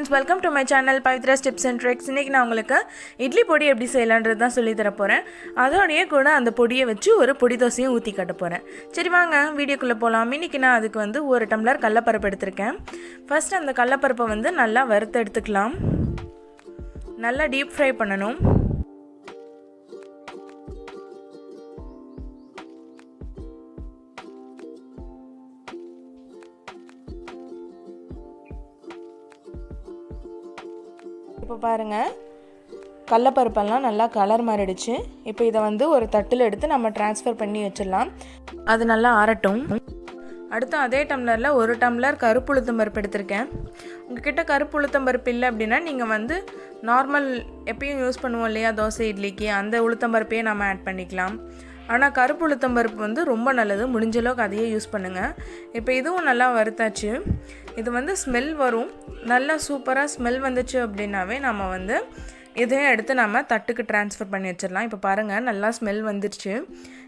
friends, welcome to my channel Pavithra Tips and Tricks. இன்னைக்கு நான் உங்களுக்கு இட்லி பொடி எப்படி செய்யலாம்ன்றது தான் சொல்லி தர போறேன். அதோடயே கூட அந்த பொடியை வச்சு ஒரு பொடி தோசையும் ஊத்தி காட்ட போறேன். சரி வாங்க வீடியோக்குள்ள போலாம். இன்னைக்கு நான் அதுக்கு வந்து 1 டம்ளர் கடலைப்பருப்பு எடுத்துர்க்கேன். ஃபர்ஸ்ட் அந்த கடலைப்பருப்பை வந்து நல்லா வறுத்து எடுத்துக்கலாம். நல்லா டீப் ஃப்ரை பண்ணனும். இப்போ பாருங்க கடலைப்பருப்பெல்லாம் நல்லா கலர் மாறிடுச்சு. இப்போ இதை வந்து ஒரு தட்டில் எடுத்து நம்ம ட்ரான்ஸ்ஃபர் பண்ணி வச்சிடலாம். அது நல்லா ஆறட்டும். அடுத்து அதே டம்ளரில் 1 டம்ளர் கருப்பு உளுத்தம் பருப்பு எடுத்திருக்கேன். உங்ககிட்ட கருப்பு உளுத்தம் பருப்பு இல்லை அப்படின்னா நீங்கள் வந்து நார்மல் எப்பயும் யூஸ் பண்ணுவோம் இல்லையா தோசை இட்லிக்கு, அந்த உளுத்தம் பருப்பையே நம்ம ஆட் பண்ணிக்கலாம். ஆனால் கருப்பு உளுத்தம் பருப்பு வந்து ரொம்ப நல்லது, முடிஞ்ச அளவுக்கு அதையே யூஸ் பண்ணுங்கள். இப்போ இதுவும் நல்லா வறுத்தாச்சு. இது வந்து ஸ்மெல் வரும், நல்லா சூப்பராக ஸ்மெல் வந்துச்சு அப்படின்னாவே நம்ம வந்து இதையும் எடுத்து நம்ம தட்டுக்கு ட்ரான்ஸ்ஃபர் பண்ணி வச்சிடலாம். இப்போ பாருங்கள் நல்லா ஸ்மெல் வந்துடுச்சு.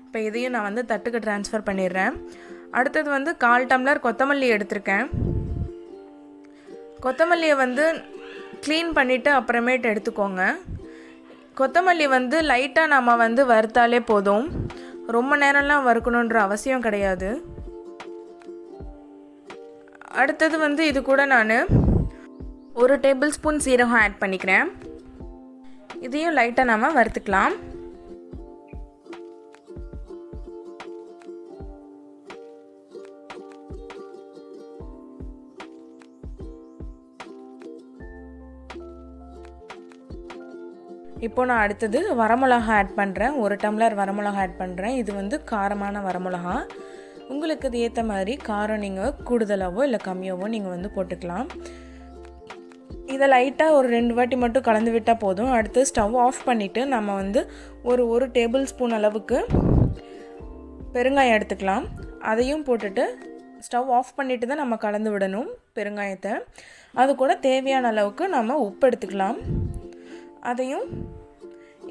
இப்போ இதையும் நான் வந்து தட்டுக்கு ட்ரான்ஸ்ஃபர் பண்ணிடுறேன். அடுத்தது வந்து 1/4 டம்ளர் கொத்தமல்லி எடுத்திருக்கேன். கொத்தமல்லியை வந்து க்ளீன் பண்ணிவிட்டு அப்புறமேட்டு எடுத்துக்கோங்க. கொத்தமல்லி வந்து லைட்டாக நம்ம வந்து வறுத்தாலே போதும், ரொம்ப நேரம்லாம் வறுக்கணுன்ற அவசியம் கிடையாது. அடுத்தது வந்து இது கூட நான் 1 டேபிள் ஸ்பூன் சீரகம் ஆட் பண்ணிக்கிறேன். இதையும் லைட்டாக நம்ம வறுத்துக்கலாம். இப்போ நான் அடுத்தது வரமிளகா ஆட் பண்ணுறேன். 1 டம்ளர் வரமிளகா ஆட் பண்ணுறேன். இது வந்து காரமான வரமிளகா. உங்களுக்கு இது ஏற்ற மாதிரி காரம் நீங்கள் கூடுதலாகவோ இல்லை கம்மியாகவோ நீங்கள் வந்து போட்டுக்கலாம். இதை லைட்டாக ஒரு 2 வாட்டி மட்டும் கலந்து விட்டால் போதும். அடுத்து ஸ்டவ் ஆஃப் பண்ணிவிட்டு நம்ம வந்து ஒரு டேபிள் ஸ்பூன் அளவுக்கு பெருங்காயம் எடுத்துக்கலாம். அதையும் போட்டுட்டு ஸ்டவ் ஆஃப் பண்ணிவிட்டு தான் நம்ம கலந்து விடணும் பெருங்காயத்தை. அது கூட தேவையான அளவுக்கு நம்ம உப்பு எடுத்துக்கலாம். அதையும்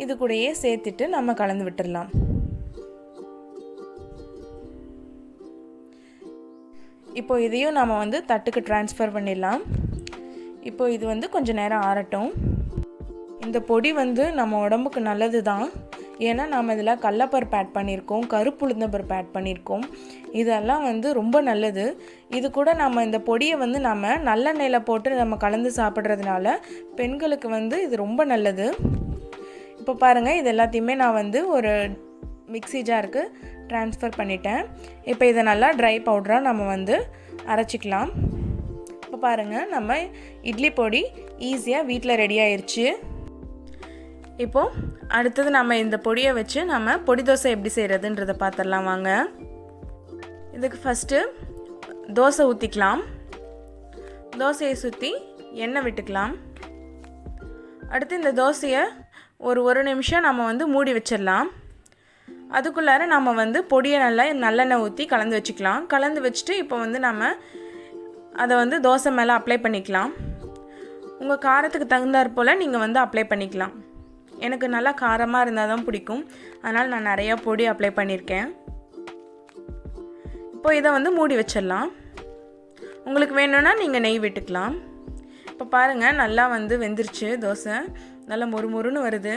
இது கூடயே சேர்த்துட்டு நம்ம கலந்து விட்டுடலாம். இப்போ இதையும் நம்ம வந்து தட்டுக்கு ட்ரான்ஸ்ஃபர் பண்ணிடலாம். இப்போ இது வந்து கொஞ்சம் நேரம் ஆறட்டும். இந்த பொடி வந்து நம்ம உடம்புக்கு நல்லது தான். ஏன்னா நம்ம இதில் கடலைப்பருப்பு ஆட் பண்ணியிருக்கோம், கருப்பு உளுந்தம் பருப்பு ஆட் பண்ணியிருக்கோம். இதெல்லாம் வந்து ரொம்ப நல்லது. இது கூட நம்ம இந்த பொடியை வந்து நம்ம நல்லெண்ணெயில் போட்டு நம்ம கலந்து சாப்பிட்றதுனால பெண்களுக்கு வந்து இது ரொம்ப நல்லது. இப்போ பாருங்கள் இது எல்லாத்தையுமே நான் வந்து ஒரு மிக்ஸி ஜாருக்கு ட்ரான்ஸ்ஃபர் பண்ணிட்டேன். இப்போ இதை நல்லா ட்ரை பவுடராக நம்ம வந்து அரைச்சிக்கலாம். இப்போ பாருங்கள் நம்ம இட்லி பொடி ஈஸியாக வீட்டில் ரெடி ஆயிடுச்சு. இப்போது அடுத்தது நம்ம இந்த பொடியை வச்சு நம்ம பொடி தோசை எப்படி செய்கிறதுன்றதை பார்த்துடலாம் வாங்க. இதுக்கு ஃபஸ்ட்டு தோசை ஊற்றிக்கலாம். தோசையை சுற்றி எண்ணெய் விட்டுக்கலாம். அடுத்து இந்த தோசையை ஒரு நிமிஷம் நம்ம வந்து மூடி வச்சிடலாம். அதுக்குள்ளார நம்ம வந்து பொடியை நல்லெண்ணெய் ஊற்றி கலந்து வச்சுக்கலாம். கலந்து வச்சுட்டு இப்போ வந்து நம்ம அதை வந்து தோசை மேலே அப்ளை பண்ணிக்கலாம். உங்கள் காரத்துக்கு தகுந்தாற் போல் நீங்கள் வந்து அப்ளை பண்ணிக்கலாம். எனக்கு நல்லா காரமாக இருந்தால் தான் பிடிக்கும், அதனால் நான் நிறையா பொடி அப்ளை பண்ணியிருக்கேன். இப்போ இதை வந்து மூடி வச்சிடலாம். உங்களுக்கு வேணும்னா நீங்கள் நெய் விட்டுக்கலாம். இப்போ பாருங்கள் நல்லா வந்து வெந்துருச்சு தோசை, நல்லா மொறுமொறுன்னு வருது.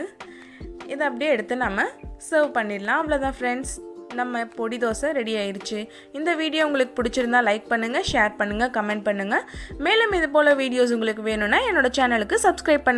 இதை அப்படியே எடுத்து நம்ம சர்வ் பண்ணிடலாம். அவ்வளோதான் ஃப்ரெண்ட்ஸ், நம்ம பொடி தோசை ரெடி ஆயிடுச்சு. இந்த வீடியோ உங்களுக்கு பிடிச்சிருந்தா லைக் பண்ணுங்கள், ஷேர் பண்ணுங்கள், கமெண்ட் பண்ணுங்கள். மேலும் இது போல் வீடியோஸ் உங்களுக்கு வேணும்னா என்னோடய சேனலுக்கு சப்ஸ்கிரைப் பண்ணுங்கள்.